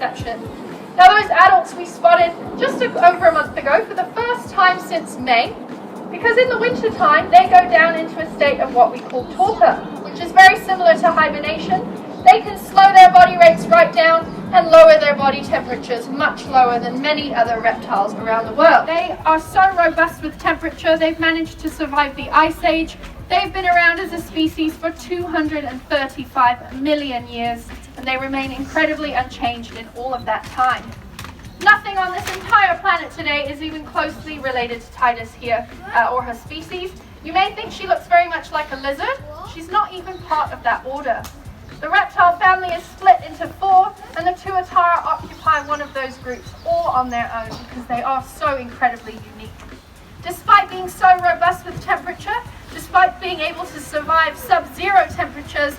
conception. Now those adults we spotted just over a month ago for the first time since May, because in the winter time they go down into a state of what we call torpor, which is very similar to hibernation. They can slow their body rates right down and lower their body temperatures much lower than many other reptiles around the world. They are so robust with temperature, they've managed to survive the Ice Age. They've been around as a species for 235 million years, and they remain incredibly unchanged in all of that time. Nothing on this entire planet today is even closely related to Titus here, or her species. You may think she looks very much like a lizard. She's not even part of that order. The reptile family is split into 4, and the Tuatara occupy one of those groups all on their own because they are so incredibly unique. Despite being so robust with temperature, despite being able to survive sub-zero temperatures,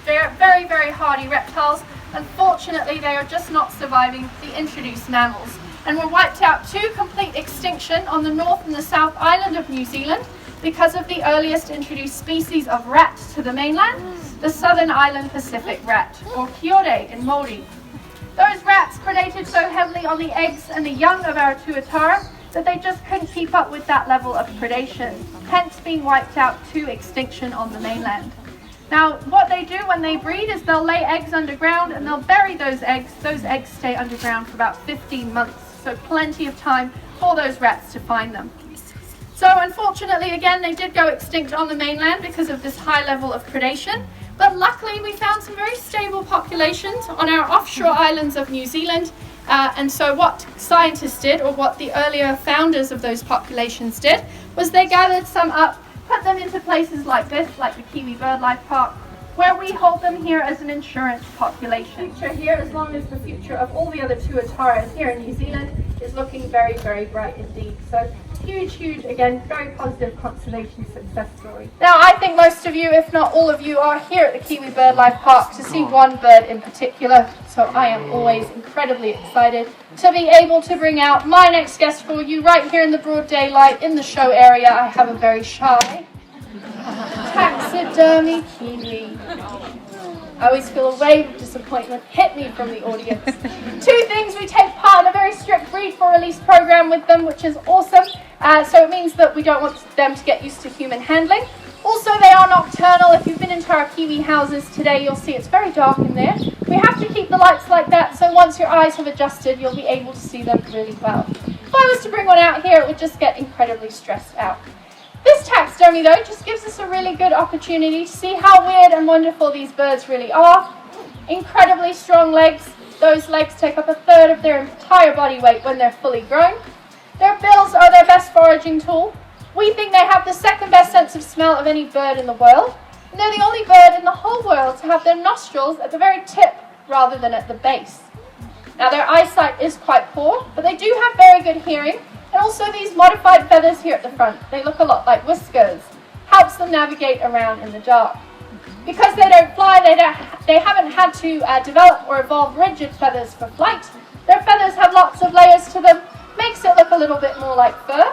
they are very, very hardy reptiles. Unfortunately, they are just not surviving the introduced mammals, and were wiped out to complete extinction on the North and the South Island of New Zealand because of the earliest introduced species of rat to the mainland, the Southern Island Pacific rat, or Kiore in Māori. Those rats predated so heavily on the eggs and the young of our Tuatara that they just couldn't keep up with that level of predation, hence being wiped out to extinction on the mainland. Now, what they do when they breed is they'll lay eggs underground and they'll bury those eggs. Those eggs stay underground for about 15 months, so plenty of time for those rats to find them. So unfortunately, again, they did go extinct on the mainland because of this high level of predation, but luckily we found some very stable populations on our offshore islands of New Zealand. And so what scientists did, or what the earlier founders of those populations did, was they gathered some up, put them into places like this, like the Kiwi Birdlife Park, where we hold them here as an insurance population. Future here, as long as the future of all the other Tuataras here in New Zealand is looking very, very bright indeed. So huge, again, very positive conservation success story. Now, I think most of you, if not all of you, are here at the Kiwi Birdlife Park to see one bird in particular. So I am always incredibly excited to be able to bring out my next guest for you right here in the broad daylight in the show area. I have a very shy taxidermy kiwi. I always feel a wave of disappointment hit me from the audience. 2 things: we take part in a very strict breed for release program with them, which is awesome. So it means that we don't want them to get used to human handling. Also, they are nocturnal. If you've been into our kiwi houses today, you'll see it's very dark in there. We have to keep the lights like that, so once your eyes have adjusted, you'll be able to see them really well. If I was to bring one out here, it would just get incredibly stressed out. This taxidermy, though, just gives us a really good opportunity to see how weird and wonderful these birds really are. Incredibly strong legs. Those legs take up 1/3 of their entire body weight when they're fully grown. Their bills are their best foraging tool. We think they have the second best sense of smell of any bird in the world. And they're the only bird in the whole world to have their nostrils at the very tip rather than at the base. Now, their eyesight is quite poor, but they do have very good hearing. And also these modified feathers here at the front, they look a lot like whiskers. Helps them navigate around in the dark. Because they don't fly, they haven't had to develop or evolve rigid feathers for flight. Their feathers have lots of layers to them, makes it look a little bit more like fur.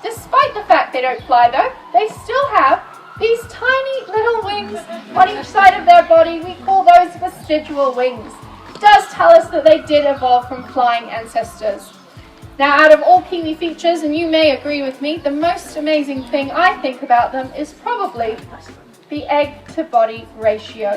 Despite the fact they don't fly though, they still have these tiny little wings on each side of their body. We call those vestigial wings. It does tell us that they did evolve from flying ancestors. Now, out of all kiwi features, and you may agree with me, the most amazing thing I think about them is probably the egg-to-body ratio.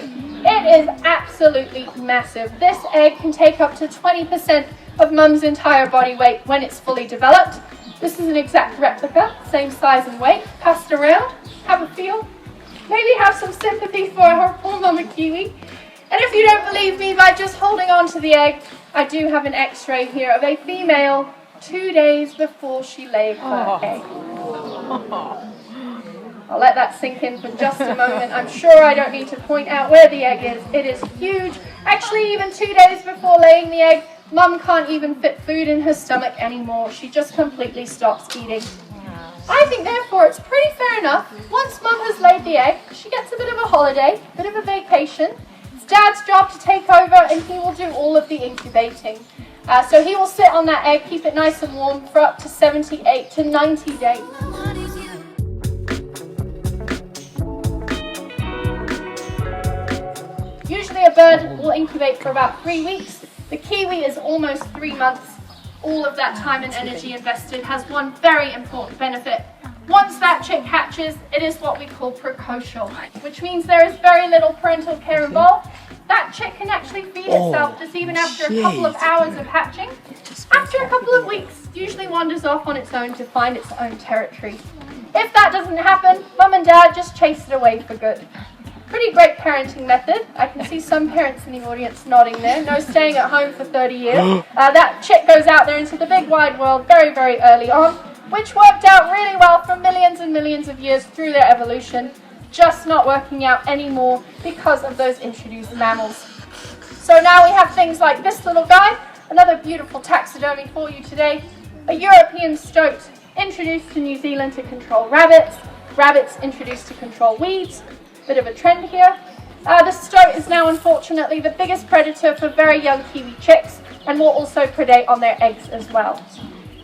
It is absolutely massive. This egg can take up to 20% of mum's entire body weight when it's fully developed. This is an exact replica, same size and weight. Pass it around, have a feel, maybe have some sympathy for her poor mama kiwi. And if you don't believe me by just holding on to the egg, I do have an x-ray here of a female 2 days before she laid her egg. I'll let that sink in for just a moment. I'm sure I don't need to point out where the egg is. It is huge. Actually, even 2 days before laying the egg, mum can't even fit food in her stomach anymore. She just completely stops eating. I think, therefore, it's pretty fair enough. Once mum has laid the egg, she gets a bit of a holiday, a bit of a vacation. It's Dad's job to take over, and he will do all of the incubating. So he will sit on that egg, keep it nice and warm for up to 78 to 90 days. Usually a bird will incubate for about 3 weeks. The Kiwi is almost 3 months. All of that time and energy invested has one very important benefit. Once that chick hatches, it is what we call precocial, which means there is very little parental care involved. That chick can actually feed itself just even after a couple of hours of hatching. After a couple of weeks, usually wanders off on its own to find its own territory. If that doesn't happen, mum and dad just chase it away for good. Pretty great parenting method. I can see some parents in the audience nodding there. No staying at home for 30 years. That chick goes out there into the big wide world very, very early on, which worked out really well for millions and millions of years through their evolution, just not working out anymore because of those introduced mammals. So now we have things like this little guy, another beautiful taxidermy for you today, a European stoat introduced to New Zealand to control rabbits, rabbits introduced to control weeds, bit of a trend here. The stoat is now unfortunately the biggest predator for very young Kiwi chicks and will also predate on their eggs as well.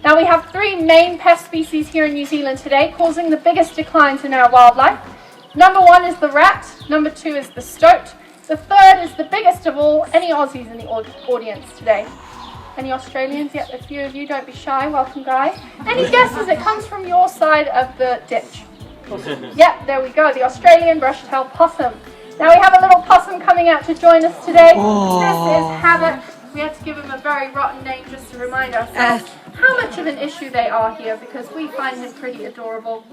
Now we have 3 main pest species here in New Zealand today causing the biggest declines in our wildlife. Number 1 is the rat, number 2 is the stoat, the third is the biggest of all. Any Aussies in the audience today? Any Australians? Yep, a few of you, don't be shy, welcome guy. Any guesses? It comes from your side of the ditch. Yep, there we go, the Australian brush-tailed possum. Now we have a little possum coming out to join us today. This is Havoc. We had to give him a very rotten name just to remind ourselves how much of an issue they are here because we find him pretty adorable.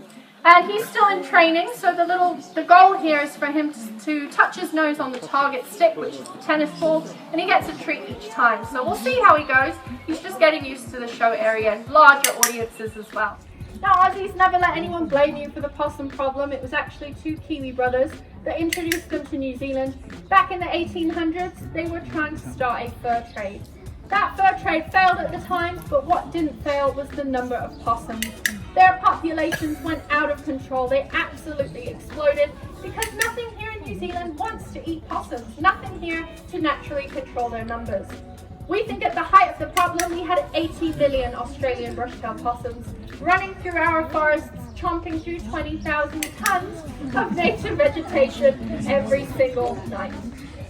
And he's still in training, so the goal here is for him to touch his nose on the target stick, which is the tennis ball, and he gets a treat each time. So we'll see how he goes. He's just getting used to the show area and larger audiences as well. Now, Aussies, never let anyone blame you for the possum problem. It was actually 2 Kiwi brothers that introduced them to New Zealand. Back in the 1800s, they were trying to start a fur trade. That fur trade failed at the time, but what didn't fail was the number of possums. Their populations went out of control. They absolutely exploded because nothing here in New Zealand wants to eat possums. Nothing here to naturally control their numbers. We think at the height of the problem, we had 80 million Australian brush-tailed possums running through our forests, chomping through 20,000 tons of native vegetation every single night.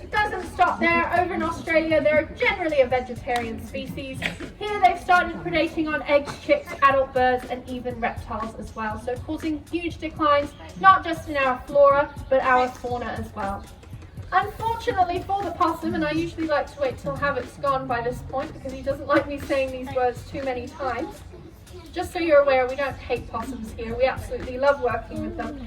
It doesn't stop there. Over in Australia, they're generally a vegetarian species. Here they've started predating on eggs, chicks, adult birds, and even reptiles as well, so causing huge declines, not just in our flora, but our fauna as well. Unfortunately for the possum, and I usually like to wait till Havoc's gone by this point because he doesn't like me saying these words too many times. Just so you're aware, we don't hate possums here. We absolutely love working with them.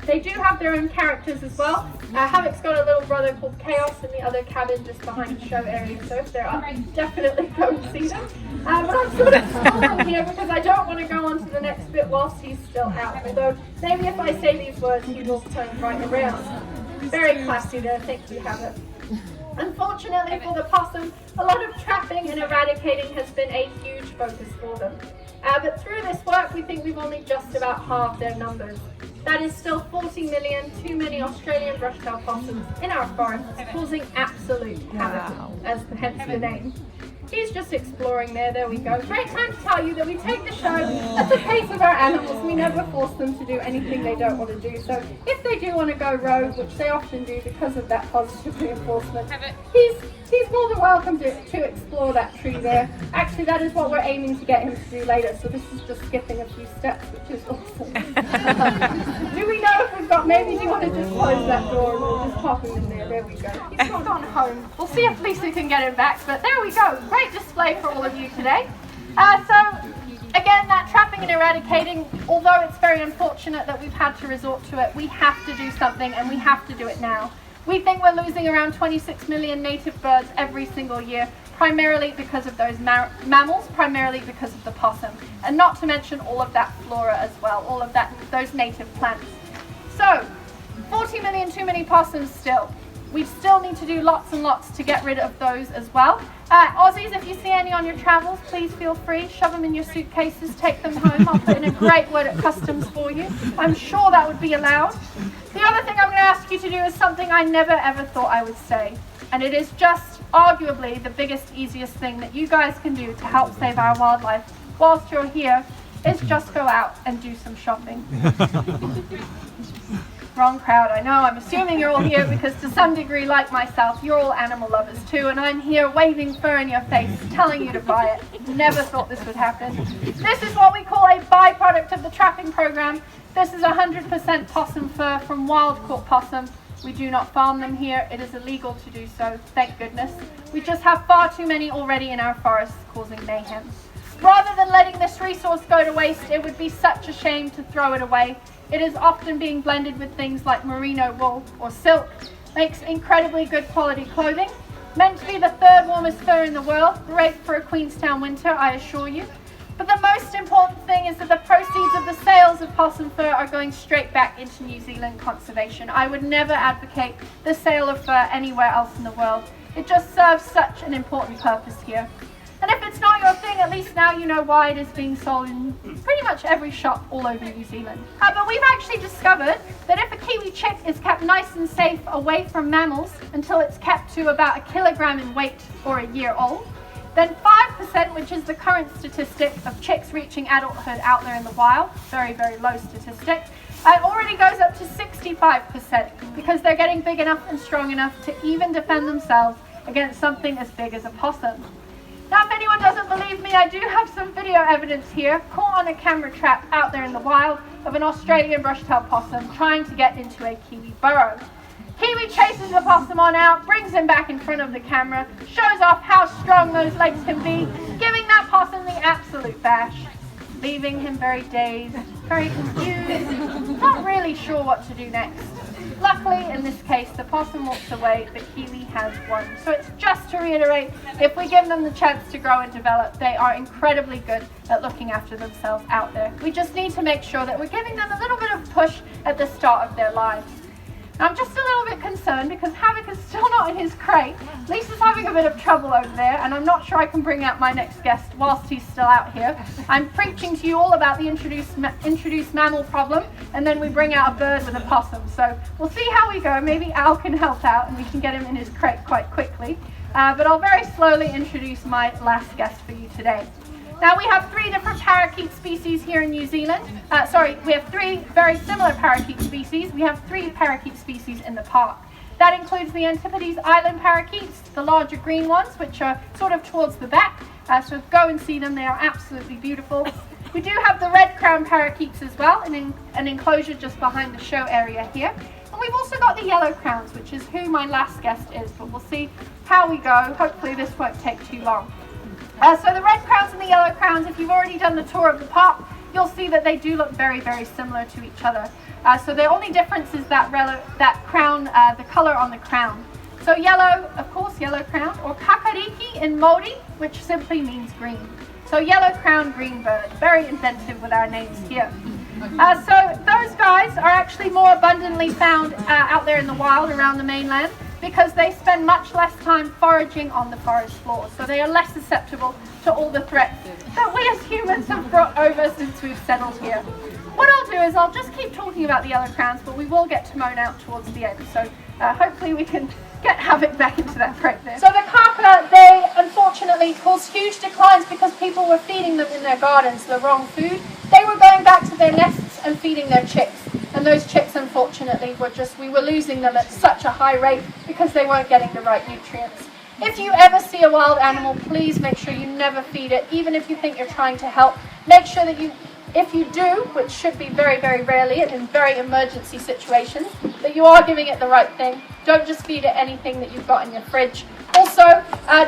They do have their own characters as well. Havoc's got a little brother called Chaos in the other cabin just behind the show area, so if they're up, definitely go and see them. But I'm sort of stalling here because I don't want to go on to the next bit whilst he's still out. Although maybe if I say these words, he will turn right around. Very classy there, thank you, Havoc. Unfortunately for the possum, a lot of trapping and eradicating has been a huge focus for them. But through this work, we think we've only just about halved their numbers. That is still 40 million too many Australian brush-tailed possums in our forests, causing absolute havoc, hence the name. He's just exploring there we go. Great time to tell you that we take the show at the pace of our animals. We never force them to do anything they don't want to do. So if they do want to go rogue, which they often do because of that positive reinforcement, he's more than welcome to explore that tree there. Actually, that is what we're aiming to get him to do later. So this is just skipping a few steps, which is awesome. Do we know if we've got, maybe do you want to just close that door and we'll just pop him in there. There we go. He's not gone home. We'll see if Lisa can get him back, but there we go. Great display for all of you today. Again, that trapping and eradicating, although it's very unfortunate that we've had to resort to it, we have to do something and we have to do it now. We think we're losing around 26 million native birds every single year, primarily because of those mammals, primarily because of the possum, and not to mention all of that flora as well, all of those native plants. So, 40 million too many possums still. We still need to do lots and lots to get rid of those as well. Aussies, if you see any on your travels, please feel free. Shove them in your suitcases, take them home. I'll put in a great word at customs for you. I'm sure that would be allowed. The other thing I'm going to ask you to do is something I never ever thought I would say. And it is just arguably the biggest, easiest thing that you guys can do to help save our wildlife whilst you're here is just go out and do some shopping. Wrong crowd, I know. I'm assuming you're all here because to some degree, like myself, you're all animal lovers too, and I'm here waving fur in your face, telling you to buy it. Never thought this would happen. This is what we call a byproduct of the trapping program. This is 100% possum fur from wild-caught possum. We do not farm them here. It is illegal to do so, thank goodness. We just have far too many already in our forests causing mayhem. Rather than letting this resource go to waste, it would be such a shame to throw it away. It is often being blended with things like merino wool or silk, makes incredibly good quality clothing, meant to be the third warmest fur in the world, great for a Queenstown winter, I assure you. But the most important thing is that the proceeds of the sales of possum fur are going straight back into New Zealand conservation. I would never advocate the sale of fur anywhere else in the world. It just serves such an important purpose here. And if it's not your thing, at least now you know why it is being sold in pretty much every shop all over New Zealand. But we've actually discovered that if a Kiwi chick is kept nice and safe away from mammals until it's kept to about 1 kilogram in weight or a year old, then 5%, which is the current statistic of chicks reaching adulthood out there in the wild, very, very low statistic, already goes up to 65% because they're getting big enough and strong enough to even defend themselves against something as big as a possum. Now, if anyone doesn't believe me, I do have some video evidence here, caught on a camera trap out there in the wild, of an Australian brush-tailed possum trying to get into a Kiwi burrow. Kiwi chases the possum on out, brings him back in front of the camera, shows off how strong those legs can be, giving that possum the absolute bash, leaving him very dazed, very confused, not really sure what to do next. Luckily, in this case, the possum walks away, but Kiwi has won. So it's just to reiterate, if we give them the chance to grow and develop, they are incredibly good at looking after themselves out there. We just need to make sure that we're giving them a little bit of push at the start of their lives. Now, I'm just a little bit concerned because Havoc is still not in his crate. Lisa's having a bit of trouble over there, and I'm not sure I can bring out my next guest whilst he's still out here. I'm preaching to you all about the introduced mammal problem, and then we bring out a bird with a possum. So we'll see how we go. Maybe Al can help out and we can get him in his crate quite quickly. But I'll very slowly introduce my last guest for you today. Now, we have 3 different parakeet species here in New Zealand. We have 3 very similar parakeet species. We have 3 parakeet species in the park. That includes the Antipodes island parakeets, the larger green ones, which are sort of towards the back. So go and see them, they are absolutely beautiful. We do have the red-crowned parakeets as well, in an enclosure just behind the show area here. And we've also got the yellow crowns, which is who my last guest is, but we'll see how we go. Hopefully this won't take too long. So the red crowns and the yellow crowns, if you've already done the tour of the park, you'll see that they do look very, very similar to each other. So the only difference is that crown, the color on the crown. So yellow, of course, yellow crown, or kakariki in Māori, which simply means green. So yellow crown, green bird. Very inventive with our names here. So those guys are actually more abundantly found out there in the wild around the mainland, because they spend much less time foraging on the forest floor, so they are less susceptible to all the threats that we as humans have brought over since we've settled here. What I'll do is I'll just keep talking about the yellow crowns, but we will get Timon out towards the end, so hopefully we can get Havoc back into that crate there. So the kaka, they unfortunately caused huge declines because people were feeding them in their gardens the wrong food. They were going back to their nests and feeding their chicks. And those chicks, unfortunately, we were losing them at such a high rate because they weren't getting the right nutrients. If you ever see a wild animal, please make sure you never feed it, even if you think you're trying to help. Make sure that if you do, which should be very, very rarely in very emergency situations, that you are giving it the right thing. Don't just feed it anything that you've got in your fridge. Also,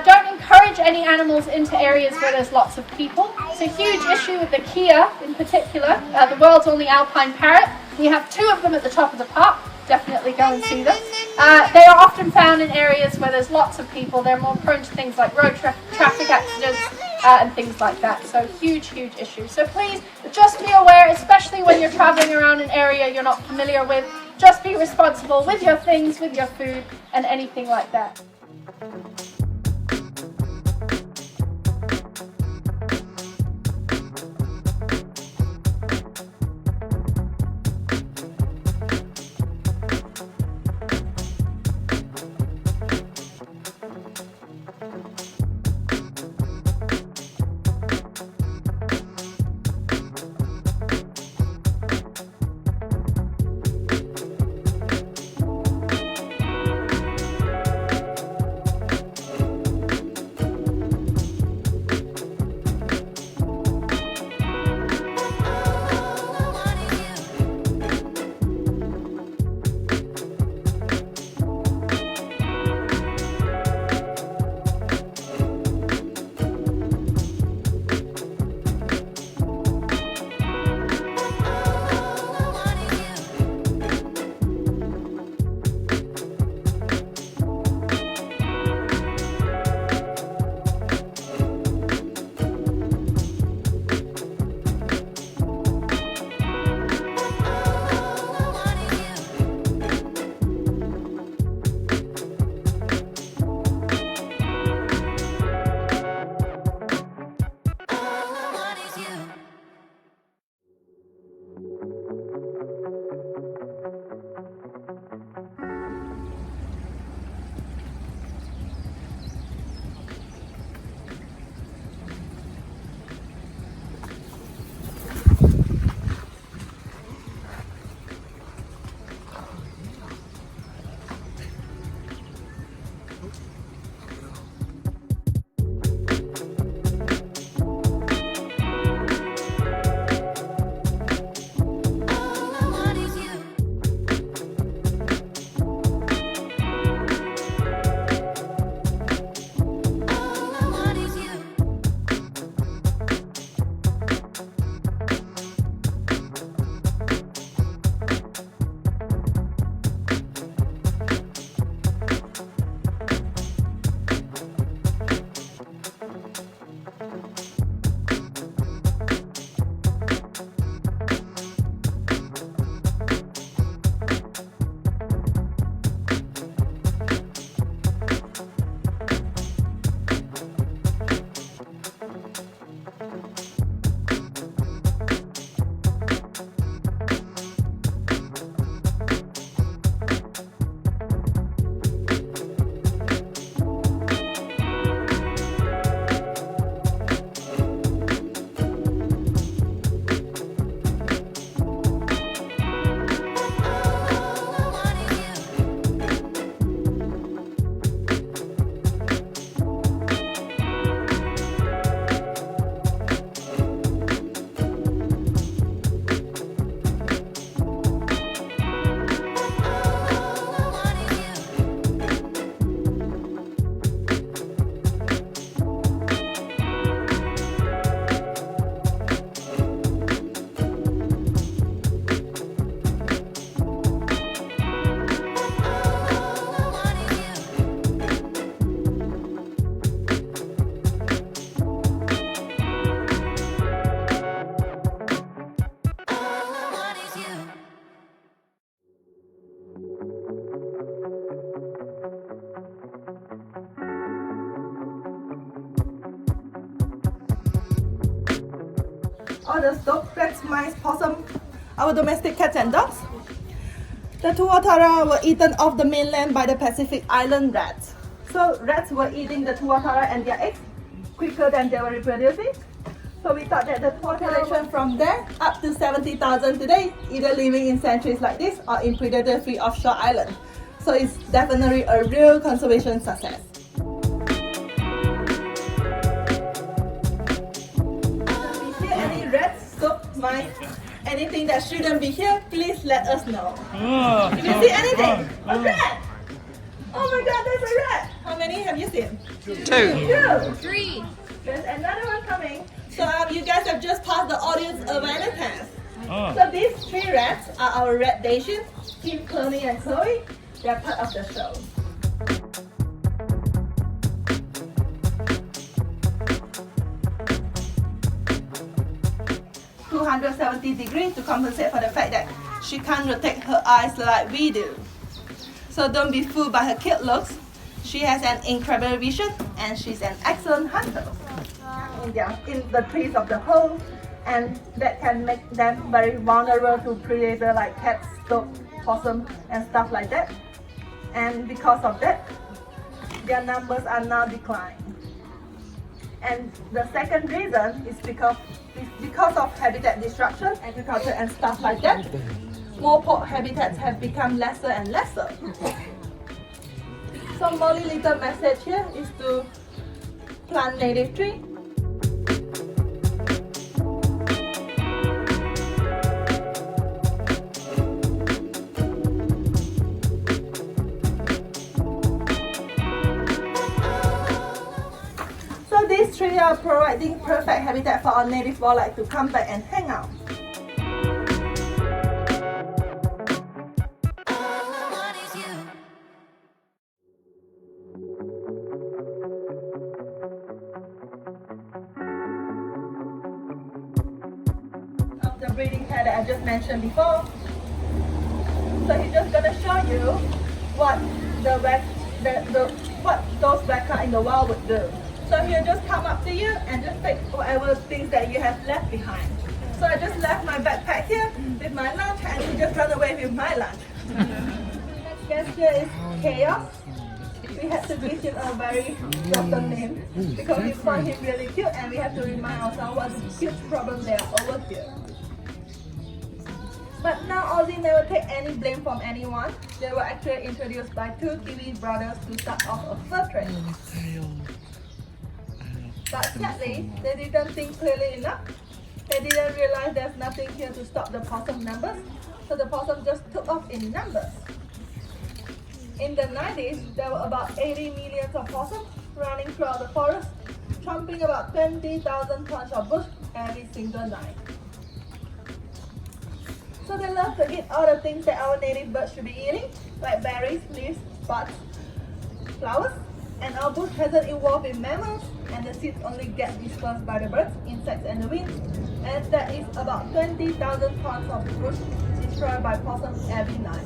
don't encourage any animals into areas where there's lots of people. It's a huge issue with the Kia in particular, the world's only alpine parrot. We have 2 of them at the top of the park. Definitely go and see them. They are often found in areas where there's lots of people. They're more prone to things like road traffic accidents and things like that. So huge, huge issue. So please just be aware, especially when you're traveling around an area you're not familiar with. Just be responsible with your things, with your food, and anything like that. other stock, rats, mice, possum, our domestic cats and dogs. The tuatara were eaten off the mainland by the Pacific Island rats. So rats were eating the tuatara and their eggs quicker than they were reproducing. So we thought that the population from there up to 70,000 today, either living in sanctuaries like this or in predator-free offshore islands. So it's definitely a real conservation success. If you see any rats, stock, mice, anything that shouldn't be here, please let us know. If you see anything, a rat! Oh my god, there's a rat! How many have you seen? 2. 3. There's another one coming. So you guys have just passed the audience awareness test. So these 3 rats are our rat Dacians, Kim, Cloney and Chloe. They are part of the show. 270 degrees to compensate for the fact that she can't rotate her eyes like we do. So don't be fooled by her cute looks. She has an incredible vision and she's an excellent hunter. In the trees of the hole, and that can make them very vulnerable to predators like cats, dogs, possum and stuff like that. And because of that, their numbers are now declining. And the second reason is because of habitat destruction, agriculture and stuff like that. More pot habitats have become lesser and lesser. So Molly's little message here is to plant native tree. So these trees are providing perfect habitat for our native wildlife to come back and hang out. The breeding pair that I just mentioned before. So he's just gonna show you what what those weka in the wild would do. So he'll just come up to you and just take whatever things that you have left behind. So I just left my backpack here with my lunch and he just ran away with my lunch. Next guest here is Chaos. We had to give him a very rotten name because we found him really cute and we have to remind ourselves what the cute problem there are over here. But now Aussie never take any blame from anyone. They were actually introduced by 2 Kiwi brothers to start off a fur trade. But sadly, they didn't think clearly enough. They didn't realize there's nothing here to stop the possum numbers, so the possum just took off in numbers. In the 90s, there were about 80 million of possums running throughout the forest, chomping about 20,000 tons of bush every single night. So they love to eat all the things that our native birds should be eating, like berries, leaves, buds, flowers. And our bush hasn't evolved in mammals, and the seeds only get dispersed by the birds, insects and the wind. And that is about 20,000 tons of bush destroyed by possums every night.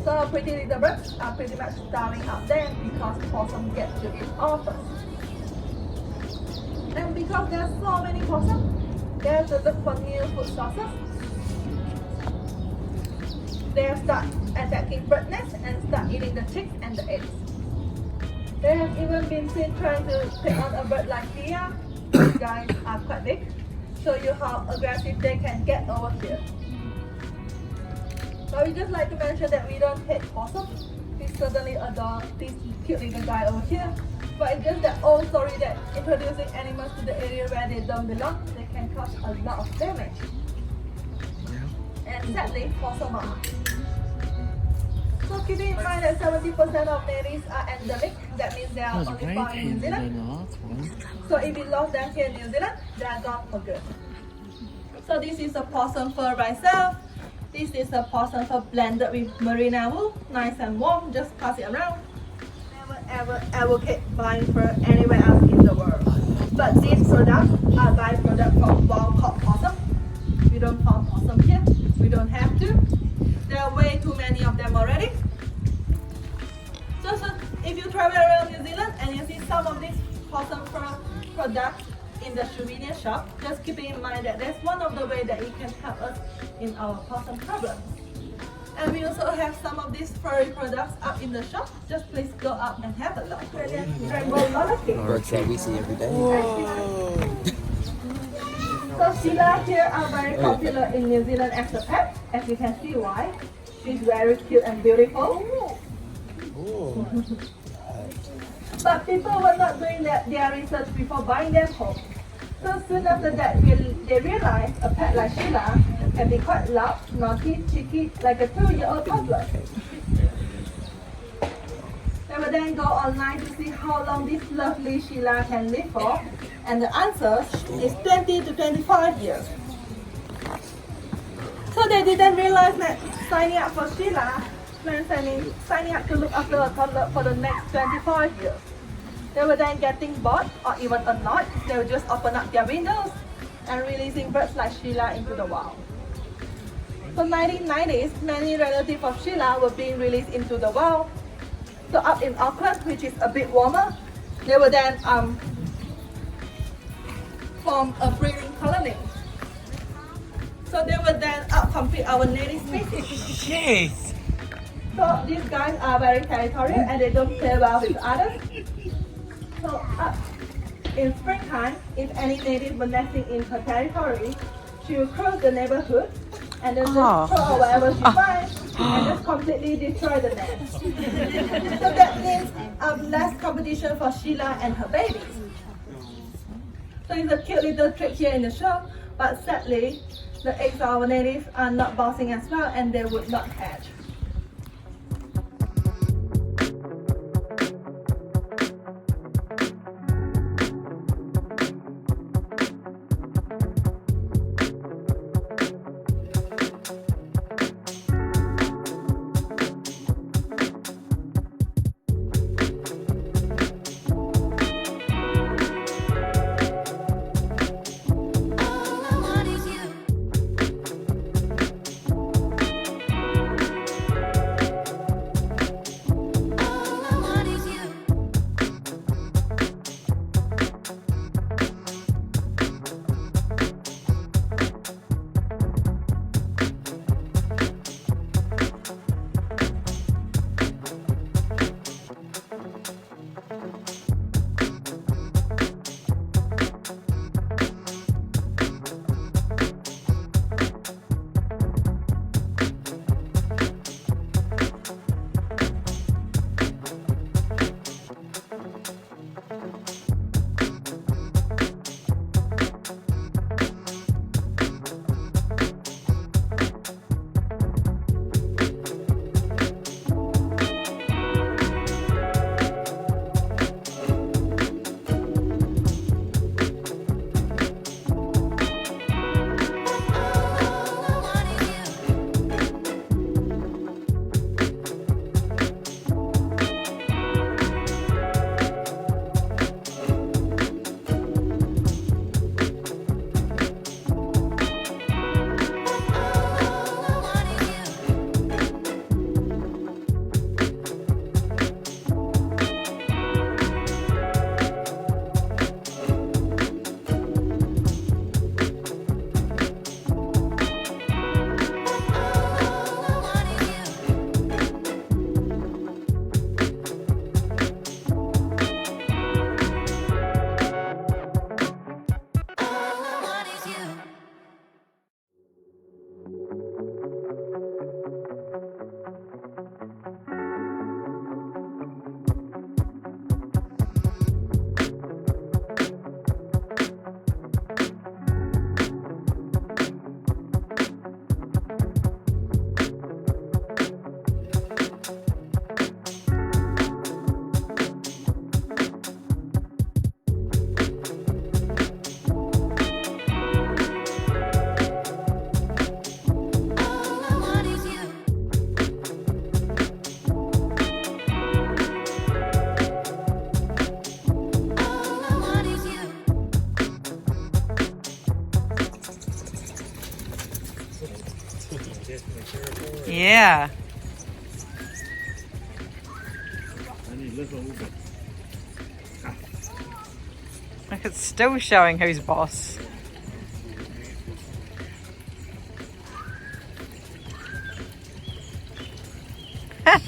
So our pretty little birds are pretty much starving out there because possums get to eat all of us. And because there are so many possums, they have to look for new food sources. They have started attacking bird nests and start eating the chicks and the eggs. They have even been seen trying to take on a bird like Thea. These guys are quite big, show you how aggressive they can get over here. But we just like to mention that we don't hate possums. We certainly adore this cute little guy over here. But it's just that old story that introducing animals to the area where they don't belong, they can cause a lot of damage. And sadly, possums are. So keep in mind that 70% of natives are endemic. That means they are only found in New Zealand. So if we lost them here in New Zealand, they are gone for good. So this is a possum fur by itself. This is a possum fur blended with merino wool. Nice and warm, just pass it around. Ever advocate buying fur anywhere else in the world. But these products are byproducts from wild caught possum. We don't farm possum here. We don't have to. There are way too many of them already. So if you travel around New Zealand and you see some of these possum fur products in the souvenir shop. Just keep in mind that that's one of the ways that you can help us in our possum problem. And we also have some of these furry products up in the shop. Just please go up and have a look. Rainbow lollicking. Birds that we see every day. So Sheila here are very popular in New Zealand as a pet. As you can see why. She's very cute and beautiful. But people were not doing their research before buying them home. So soon after that, they realized a pet like Sheila can be quite loud, naughty, cheeky, like a 2-year-old toddler. They would then go online to see how long this lovely Sheila can live for, and the answer is 20 to 25 years. So they didn't realize that signing up for Sheila meant signing up to look after a toddler for the next 25 years. They were then getting bored or even annoyed. They would just open up their windows and releasing birds like Sheila into the wild. So 1990s, many relatives of Sheila were being released into the wild. So up in Auckland, which is a bit warmer, they would then form a breeding colony. So they would then outcompete our native species. Jeez. So these guys are very territorial and they don't play well with others. So in springtime, if any native were nesting in her territory, she will cross the neighborhood and then just throw whatever she finds and just completely destroy the nest. So that means less competition for Sheila and her babies. So it's a cute little trick here in the show, but sadly, the eggs of our natives are not bouncing as well and they would not hatch. Yeah. Look, it's still showing who's boss.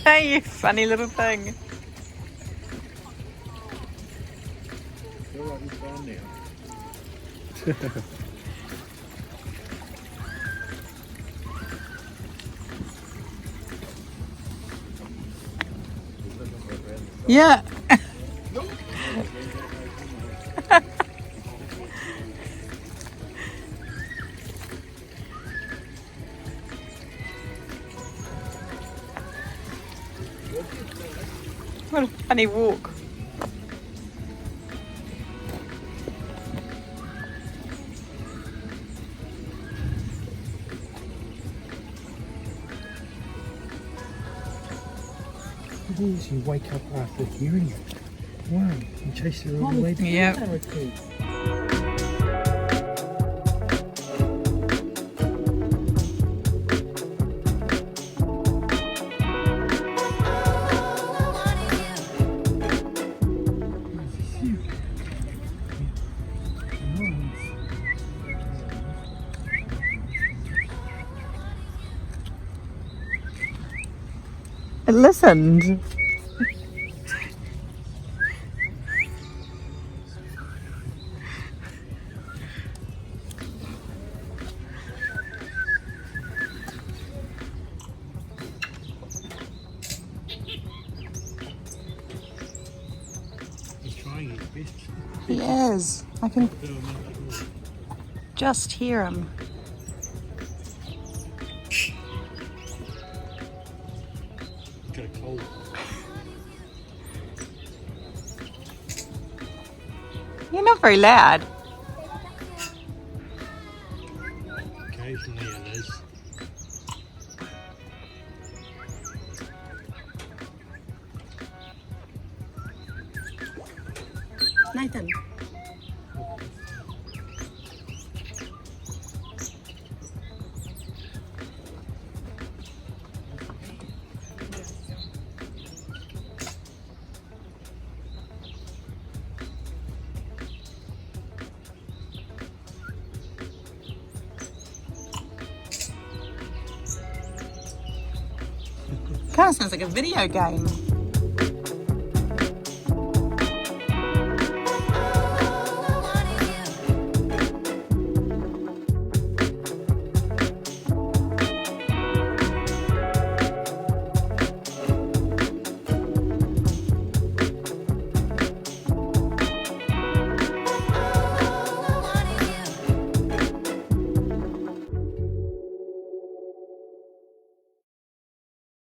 You funny little thing. Yeah. What a funny walk. It is, you wake up after hearing it. Wow, you chase her all the way to Yep. the It listened. He's trying his best. He is. I can just hear him. Got a cold. You're not very loud. Occasionally it is. Nathan. Kind of sounds like a video game.